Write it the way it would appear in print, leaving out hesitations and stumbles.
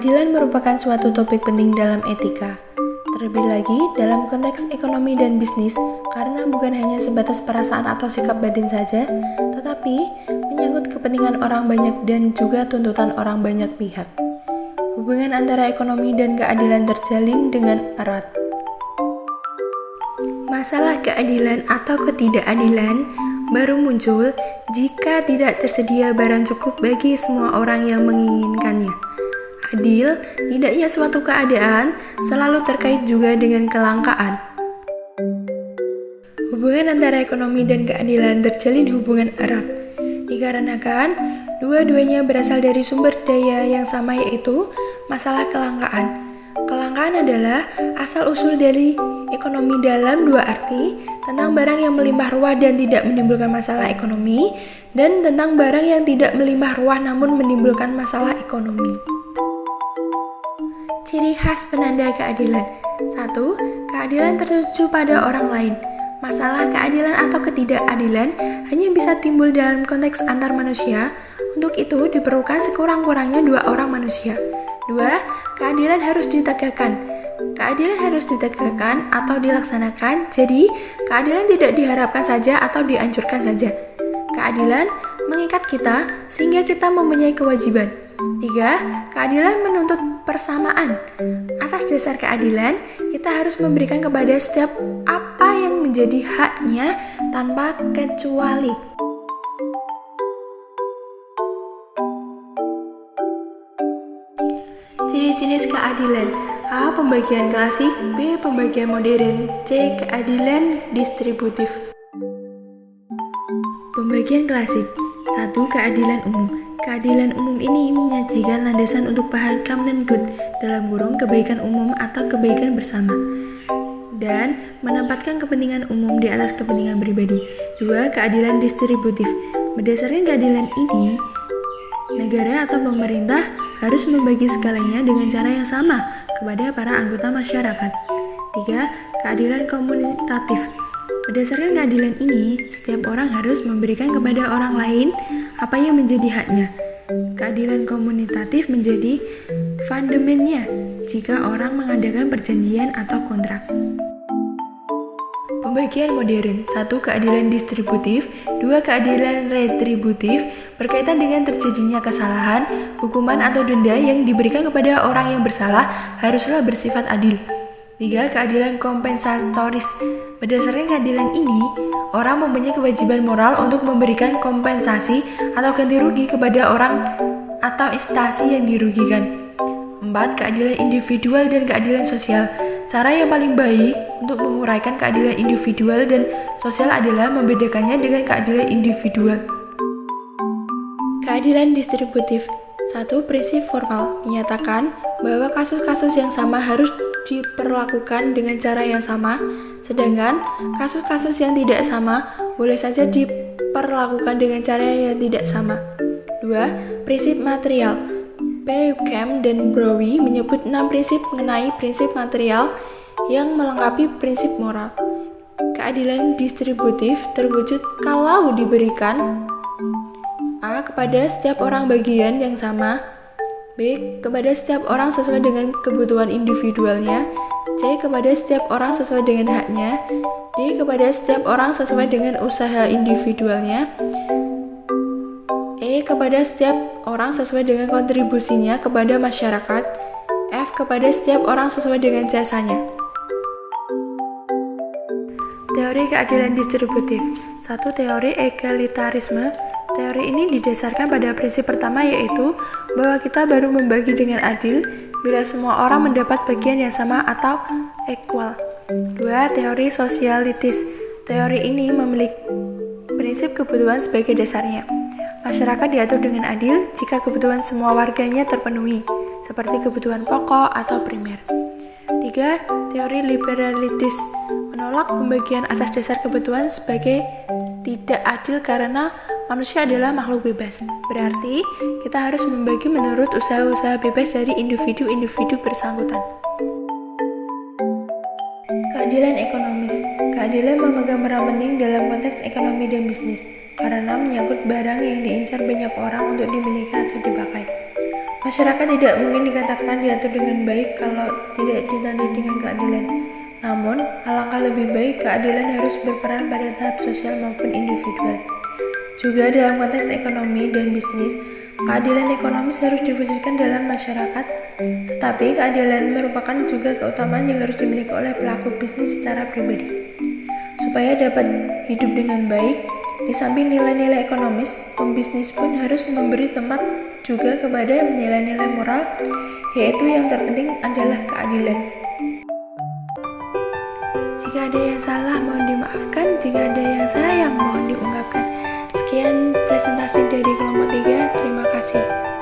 Keadilan merupakan suatu topik penting dalam etika, terlebih lagi dalam konteks ekonomi dan bisnis, karena bukan hanya sebatas perasaan atau sikap batin saja, tetapi menyangkut kepentingan orang banyak dan juga tuntutan orang banyak pihak. Hubungan antara ekonomi dan keadilan terjalin dengan erat. Masalah keadilan atau ketidakadilan baru muncul jika tidak tersedia barang cukup bagi semua orang yang menginginkannya. Adil, tidaknya suatu keadaan selalu terkait juga dengan kelangkaan. Hubungan antara ekonomi dan keadilan terjalin hubungan erat, dikarenakan dua-duanya berasal dari sumber daya yang sama, yaitu masalah kelangkaan. Kelangkaan adalah asal-usul dari ekonomi dalam dua arti, tentang barang yang melimpah ruah dan tidak menimbulkan masalah ekonomi, dan tentang barang yang tidak melimpah ruah namun menimbulkan masalah ekonomi. Ciri khas penanda keadilan. 1. Keadilan tertuju pada orang lain. Masalah keadilan atau ketidakadilan hanya bisa timbul dalam konteks antar manusia. Untuk itu diperlukan sekurang-kurangnya dua orang manusia. 2. Keadilan harus ditegakkan. Keadilan harus ditegakkan atau dilaksanakan, jadi keadilan tidak diharapkan saja atau dianjurkan saja. Keadilan mengikat kita sehingga kita mempunyai kewajiban. 3. Keadilan menuntut persamaan. Atas dasar keadilan, kita harus memberikan kepada setiap apa yang menjadi haknya tanpa kecuali. Jenis-jenis keadilan. A. Pembagian klasik. B. Pembagian modern. C. Keadilan distributif. Pembagian klasik. 1. Keadilan umum. Keadilan umum ini menyajikan landasan untuk paham common good dalam kurung kebaikan umum atau kebaikan bersama, dan menempatkan kepentingan umum di atas kepentingan pribadi. 2. Keadilan distributif. Berdasarkan keadilan ini, negara atau pemerintah harus membagi segalanya dengan cara yang sama kepada para anggota masyarakat. 3. Keadilan komunitatif. Berdasarkan keadilan ini, setiap orang harus memberikan kepada orang lain apa yang menjadi haknya. Keadilan komunitatif menjadi fundamennya jika orang mengadakan perjanjian atau kontrak. Pembagian modern. 1. Keadilan distributif. 2. Keadilan retributif. Berkaitan dengan terjadinya kesalahan, hukuman atau denda yang diberikan kepada orang yang bersalah haruslah bersifat adil. 3. Keadilan kompensatoris. Berdasarkan keadilan ini, orang mempunyai kewajiban moral untuk memberikan kompensasi atau ganti rugi kepada orang atau instansi yang dirugikan. 4. Keadilan individual dan keadilan sosial. Cara yang paling baik untuk menguraikan keadilan individual dan sosial adalah membedakannya dengan keadilan individual. Keadilan distributif. 1. Prinsip formal menyatakan bahwa kasus-kasus yang sama harus diperlakukan dengan cara yang sama, sedangkan kasus-kasus yang tidak sama boleh saja diperlakukan dengan cara yang tidak sama. 2. Prinsip material. Peukhem dan Browi menyebut 6 prinsip mengenai prinsip material yang melengkapi prinsip moral. Keadilan distributif terwujud kalau diberikan A. Kepada setiap orang bagian yang sama, B. Kepada setiap orang sesuai dengan kebutuhan individualnya, C. Kepada setiap orang sesuai dengan haknya, D. Kepada setiap orang sesuai dengan usaha individualnya, E. Kepada setiap orang sesuai dengan kontribusinya kepada masyarakat, F. Kepada setiap orang sesuai dengan jasanya. Teori keadilan distributif. 1. Teori egalitarisme. Teori ini didasarkan pada prinsip pertama, yaitu bahwa kita baru membagi dengan adil bila semua orang mendapat bagian yang sama atau equal. 2. Teori sosialitis. Teori ini memiliki prinsip kebutuhan sebagai dasarnya. Masyarakat diatur dengan adil jika kebutuhan semua warganya terpenuhi, seperti kebutuhan pokok atau primer. 3. Teori liberalitis menolak pembagian atas dasar kebutuhan sebagai tidak adil karena manusia adalah makhluk bebas. Berarti, kita harus membagi menurut usaha-usaha bebas dari individu-individu bersangkutan. Keadilan ekonomis. Keadilan memegang peran penting dalam konteks ekonomi dan bisnis, karena menyangkut barang yang diincar banyak orang untuk dimiliki atau dipakai. Masyarakat tidak mungkin dikatakan diatur dengan baik kalau tidak ditandai dengan keadilan. Namun, alangkah lebih baik keadilan harus berperan pada tahap sosial maupun individual. Juga dalam konteks ekonomi dan bisnis, keadilan ekonomis harus diwujudkan dalam masyarakat, tetapi keadilan merupakan juga keutamaan yang harus dimiliki oleh pelaku bisnis secara pribadi. Supaya dapat hidup dengan baik, di samping nilai-nilai ekonomis, pembisnis pun harus memberi tempat juga kepada nilai-nilai moral, yaitu yang terpenting adalah keadilan. Jika ada yang salah mohon dimaafkan, jika ada yang sayang mohon diungkapkan. Sekian presentasi dari kelompok 3, terima kasih.